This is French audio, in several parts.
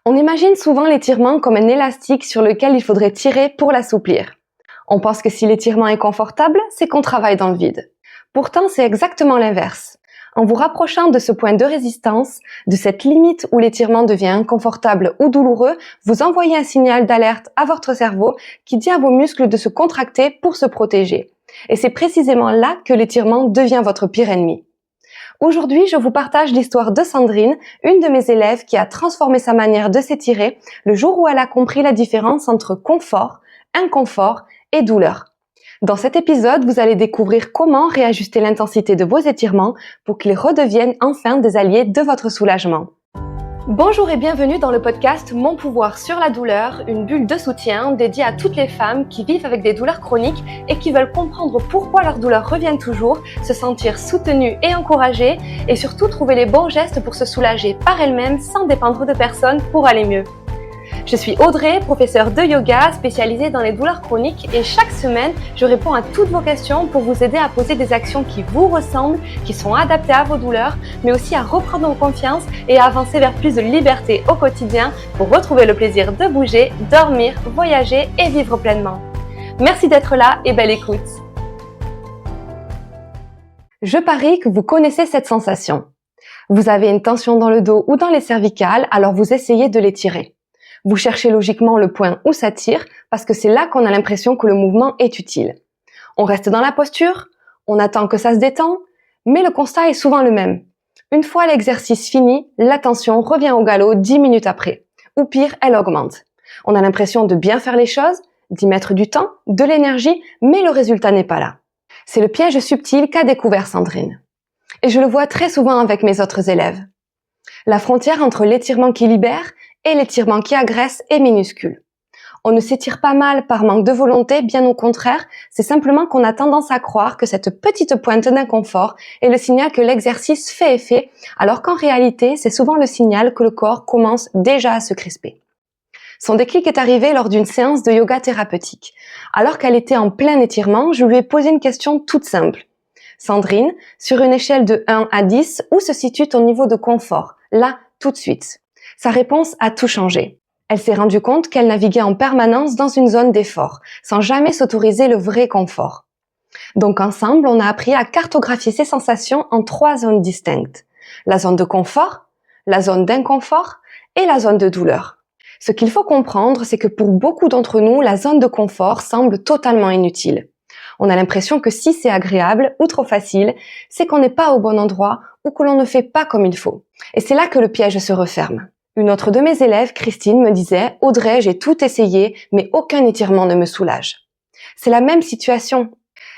On imagine souvent l'étirement comme un élastique sur lequel il faudrait tirer pour l'assouplir. On pense que si l'étirement est confortable, c'est qu'on travaille dans le vide. Pourtant, c'est exactement l'inverse. En vous rapprochant de ce point de résistance, de cette limite où l'étirement devient inconfortable ou douloureux, vous envoyez un signal d'alerte à votre cerveau qui dit à vos muscles de se contracter pour se protéger. Et c'est précisément là que l'étirement devient votre pire ennemi. Aujourd'hui, je vous partage l'histoire de Sandrine, une de mes élèves qui a transformé sa manière de s'étirer le jour où elle a compris la différence entre confort, inconfort et douleur. Dans cet épisode, vous allez découvrir comment réajuster l'intensité de vos étirements pour qu'ils redeviennent enfin des alliés de votre soulagement. Bonjour et bienvenue dans le podcast Mon pouvoir sur la douleur, une bulle de soutien dédiée à toutes les femmes qui vivent avec des douleurs chroniques et qui veulent comprendre pourquoi leurs douleurs reviennent toujours, se sentir soutenues et encouragées et surtout trouver les bons gestes pour se soulager par elles-mêmes sans dépendre de personne pour aller mieux. Je suis Audrey, professeure de yoga spécialisée dans les douleurs chroniques et chaque semaine, je réponds à toutes vos questions pour vous aider à poser des actions qui vous ressemblent, qui sont adaptées à vos douleurs, mais aussi à reprendre confiance et à avancer vers plus de liberté au quotidien pour retrouver le plaisir de bouger, dormir, voyager et vivre pleinement. Merci d'être là et belle écoute. Je parie que vous connaissez cette sensation. Vous avez une tension dans le dos ou dans les cervicales, alors vous essayez de l'étirer. Vous cherchez logiquement le point où ça tire parce que c'est là qu'on a l'impression que le mouvement est utile. On reste dans la posture, on attend que ça se détend, mais le constat est souvent le même. Une fois l'exercice fini, la tension revient au galop 10 minutes après. Ou pire, elle augmente. On a l'impression de bien faire les choses, d'y mettre du temps, de l'énergie, mais le résultat n'est pas là. C'est le piège subtil qu'a découvert Sandrine. Et je le vois très souvent avec mes autres élèves. La frontière entre l'étirement qui libère et l'étirement qui agresse est minuscule. On ne s'étire pas mal par manque de volonté, bien au contraire, c'est simplement qu'on a tendance à croire que cette petite pointe d'inconfort est le signal que l'exercice fait effet, alors qu'en réalité, c'est souvent le signal que le corps commence déjà à se crisper. Son déclic est arrivé lors d'une séance de yoga thérapeutique. Alors qu'elle était en plein étirement, je lui ai posé une question toute simple. Sandrine, sur une échelle de 1 à 10, où se situe ton niveau de confort? Là, tout de suite. Sa réponse a tout changé. Elle s'est rendue compte qu'elle naviguait en permanence dans une zone d'effort, sans jamais s'autoriser le vrai confort. Donc ensemble, on a appris à cartographier ses sensations en 3 zones distinctes. La zone de confort, la zone d'inconfort et la zone de douleur. Ce qu'il faut comprendre, c'est que pour beaucoup d'entre nous, la zone de confort semble totalement inutile. On a l'impression que si c'est agréable ou trop facile, c'est qu'on n'est pas au bon endroit ou que l'on ne fait pas comme il faut. Et c'est là que le piège se referme. Une autre de mes élèves, Christine, me disait « Audrey, j'ai tout essayé, mais aucun étirement ne me soulage. » C'est la même situation.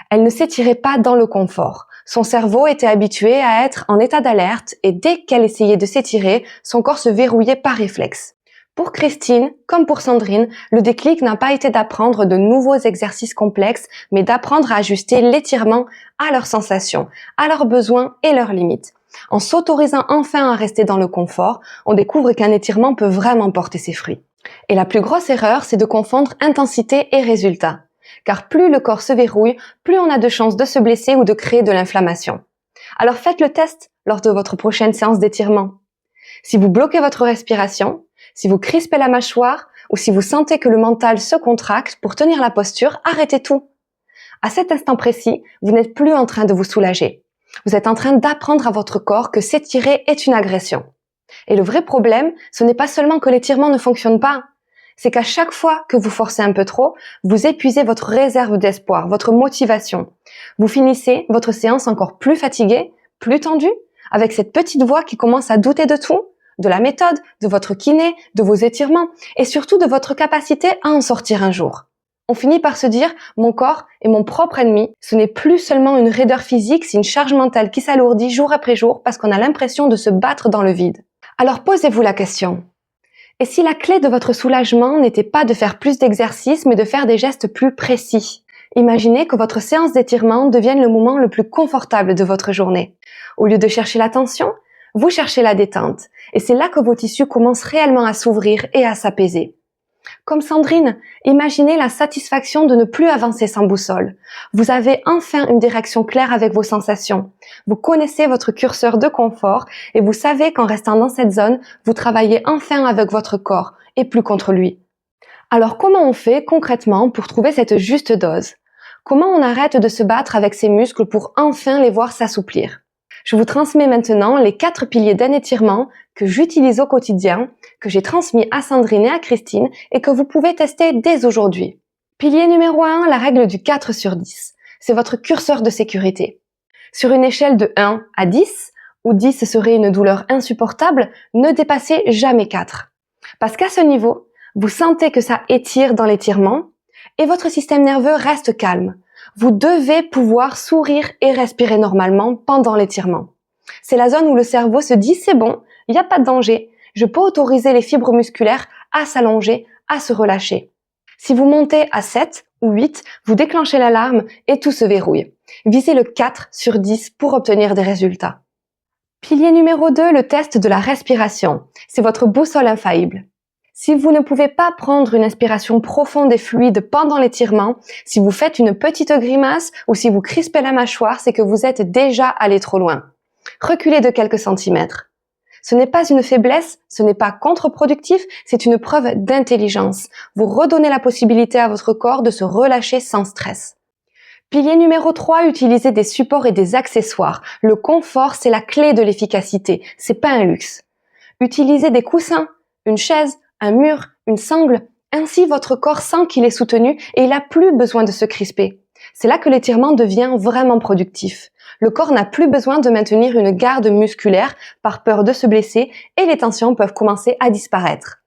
Elle ne s'étirait pas dans le confort. Son cerveau était habitué à être en état d'alerte et dès qu'elle essayait de s'étirer, son corps se verrouillait par réflexe. Pour Christine, comme pour Sandrine, le déclic n'a pas été d'apprendre de nouveaux exercices complexes, mais d'apprendre à ajuster l'étirement à leurs sensations, à leurs besoins et leurs limites. En s'autorisant enfin à rester dans le confort, on découvre qu'un étirement peut vraiment porter ses fruits. Et la plus grosse erreur, c'est de confondre intensité et résultat. Car plus le corps se verrouille, plus on a de chances de se blesser ou de créer de l'inflammation. Alors faites le test lors de votre prochaine séance d'étirement. Si vous bloquez votre respiration, si vous crispez la mâchoire ou si vous sentez que le mental se contracte pour tenir la posture, arrêtez tout. À cet instant précis, vous n'êtes plus en train de vous soulager. Vous êtes en train d'apprendre à votre corps que s'étirer est une agression. Et le vrai problème, ce n'est pas seulement que l'étirement ne fonctionne pas, c'est qu'à chaque fois que vous forcez un peu trop, vous épuisez votre réserve d'espoir, votre motivation. Vous finissez votre séance encore plus fatigué, plus tendu, avec cette petite voix qui commence à douter de tout, de la méthode, de votre kiné, de vos étirements et surtout de votre capacité à en sortir un jour. On finit par se dire « mon corps est mon propre ennemi ». Ce n'est plus seulement une raideur physique, c'est une charge mentale qui s'alourdit jour après jour parce qu'on a l'impression de se battre dans le vide. Alors posez-vous la question. Et si la clé de votre soulagement n'était pas de faire plus d'exercices, mais de faire des gestes plus précis? Imaginez que votre séance d'étirement devienne le moment le plus confortable de votre journée. Au lieu de chercher la tension, vous cherchez la détente. Et c'est là que vos tissus commencent réellement à s'ouvrir et à s'apaiser. Comme Sandrine, imaginez la satisfaction de ne plus avancer sans boussole. Vous avez enfin une direction claire avec vos sensations. Vous connaissez votre curseur de confort et vous savez qu'en restant dans cette zone, vous travaillez enfin avec votre corps et plus contre lui. Alors comment on fait concrètement pour trouver cette juste dose? Comment on arrête de se battre avec ses muscles pour enfin les voir s'assouplir? Je vous transmets maintenant les 4 piliers d'un étirement que j'utilise au quotidien, que j'ai transmis à Sandrine et à Christine et que vous pouvez tester dès aujourd'hui. Pilier numéro 1, la règle du 4 sur 10. C'est votre curseur de sécurité. Sur une échelle de 1 à 10, où 10 serait une douleur insupportable, ne dépassez jamais 4. Parce qu'à ce niveau, vous sentez que ça étire dans l'étirement et votre système nerveux reste calme. Vous devez pouvoir sourire et respirer normalement pendant l'étirement. C'est la zone où le cerveau se dit « c'est bon, il n'y a pas de danger, je peux autoriser les fibres musculaires à s'allonger, à se relâcher ». Si vous montez à 7 ou 8, vous déclenchez l'alarme et tout se verrouille. Visez le 4 sur 10 pour obtenir des résultats. Pilier numéro 2, le test de la respiration. C'est votre boussole infaillible. Si vous ne pouvez pas prendre une inspiration profonde et fluide pendant l'étirement, si vous faites une petite grimace ou si vous crispez la mâchoire, c'est que vous êtes déjà allé trop loin. Reculez de quelques centimètres. Ce n'est pas une faiblesse, ce n'est pas contre-productif, c'est une preuve d'intelligence. Vous redonnez la possibilité à votre corps de se relâcher sans stress. Pilier numéro 3, utilisez des supports et des accessoires. Le confort, c'est la clé de l'efficacité, c'est pas un luxe. Utilisez des coussins, une chaise, un mur, une sangle. Ainsi, votre corps sent qu'il est soutenu et il n'a plus besoin de se crisper. C'est là que l'étirement devient vraiment productif. Le corps n'a plus besoin de maintenir une garde musculaire par peur de se blesser et les tensions peuvent commencer à disparaître.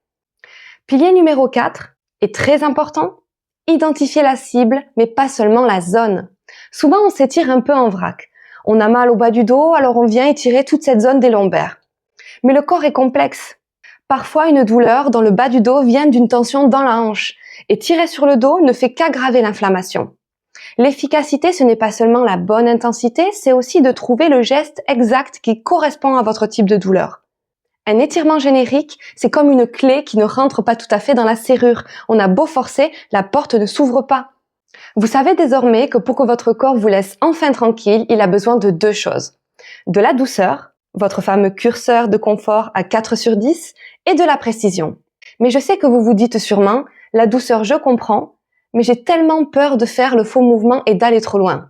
Pilier numéro 4 est très important. Identifier la cible, mais pas seulement la zone. Souvent, on s'étire un peu en vrac. On a mal au bas du dos, alors on vient étirer toute cette zone des lombaires. Mais le corps est complexe. Parfois, une douleur dans le bas du dos vient d'une tension dans la hanche et tirer sur le dos ne fait qu'aggraver l'inflammation. L'efficacité, ce n'est pas seulement la bonne intensité, c'est aussi de trouver le geste exact qui correspond à votre type de douleur. Un étirement générique, c'est comme une clé qui ne rentre pas tout à fait dans la serrure. On a beau forcer, la porte ne s'ouvre pas. Vous savez désormais que pour que votre corps vous laisse enfin tranquille, il a besoin de 2 choses. De la douceur, votre fameux curseur de confort à 4 sur 10, et de la précision. Mais je sais que vous vous dites sûrement, la douceur je comprends, mais j'ai tellement peur de faire le faux mouvement et d'aller trop loin.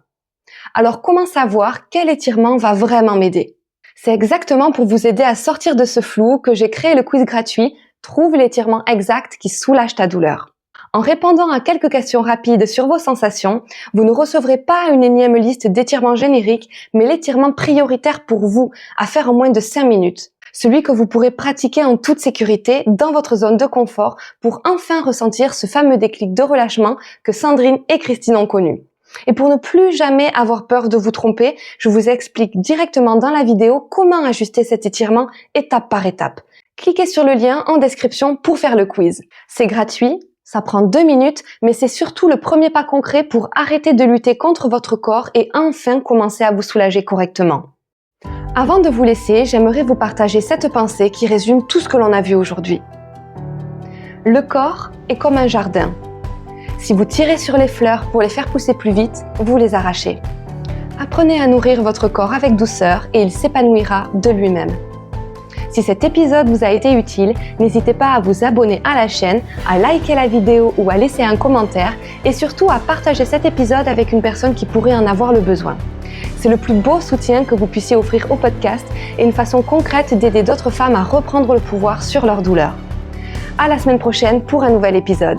Alors comment savoir quel étirement va vraiment m'aider? C'est exactement pour vous aider à sortir de ce flou que j'ai créé le quiz gratuit « Trouve l'étirement exact qui soulage ta douleur ». En répondant à quelques questions rapides sur vos sensations, vous ne recevrez pas une énième liste d'étirements génériques, mais l'étirement prioritaire pour vous, à faire en moins de 5 minutes. Celui que vous pourrez pratiquer en toute sécurité dans votre zone de confort pour enfin ressentir ce fameux déclic de relâchement que Sandrine et Christine ont connu. Et pour ne plus jamais avoir peur de vous tromper, je vous explique directement dans la vidéo comment ajuster cet étirement étape par étape. Cliquez sur le lien en description pour faire le quiz. C'est gratuit, ça prend 2 minutes, mais c'est surtout le premier pas concret pour arrêter de lutter contre votre corps et enfin commencer à vous soulager correctement. Avant de vous laisser, j'aimerais vous partager cette pensée qui résume tout ce que l'on a vu aujourd'hui. Le corps est comme un jardin. Si vous tirez sur les fleurs pour les faire pousser plus vite, vous les arrachez. Apprenez à nourrir votre corps avec douceur et il s'épanouira de lui-même. Si cet épisode vous a été utile, n'hésitez pas à vous abonner à la chaîne, à liker la vidéo ou à laisser un commentaire et surtout à partager cet épisode avec une personne qui pourrait en avoir le besoin. C'est le plus beau soutien que vous puissiez offrir au podcast et une façon concrète d'aider d'autres femmes à reprendre le pouvoir sur leur douleur. À la semaine prochaine pour un nouvel épisode.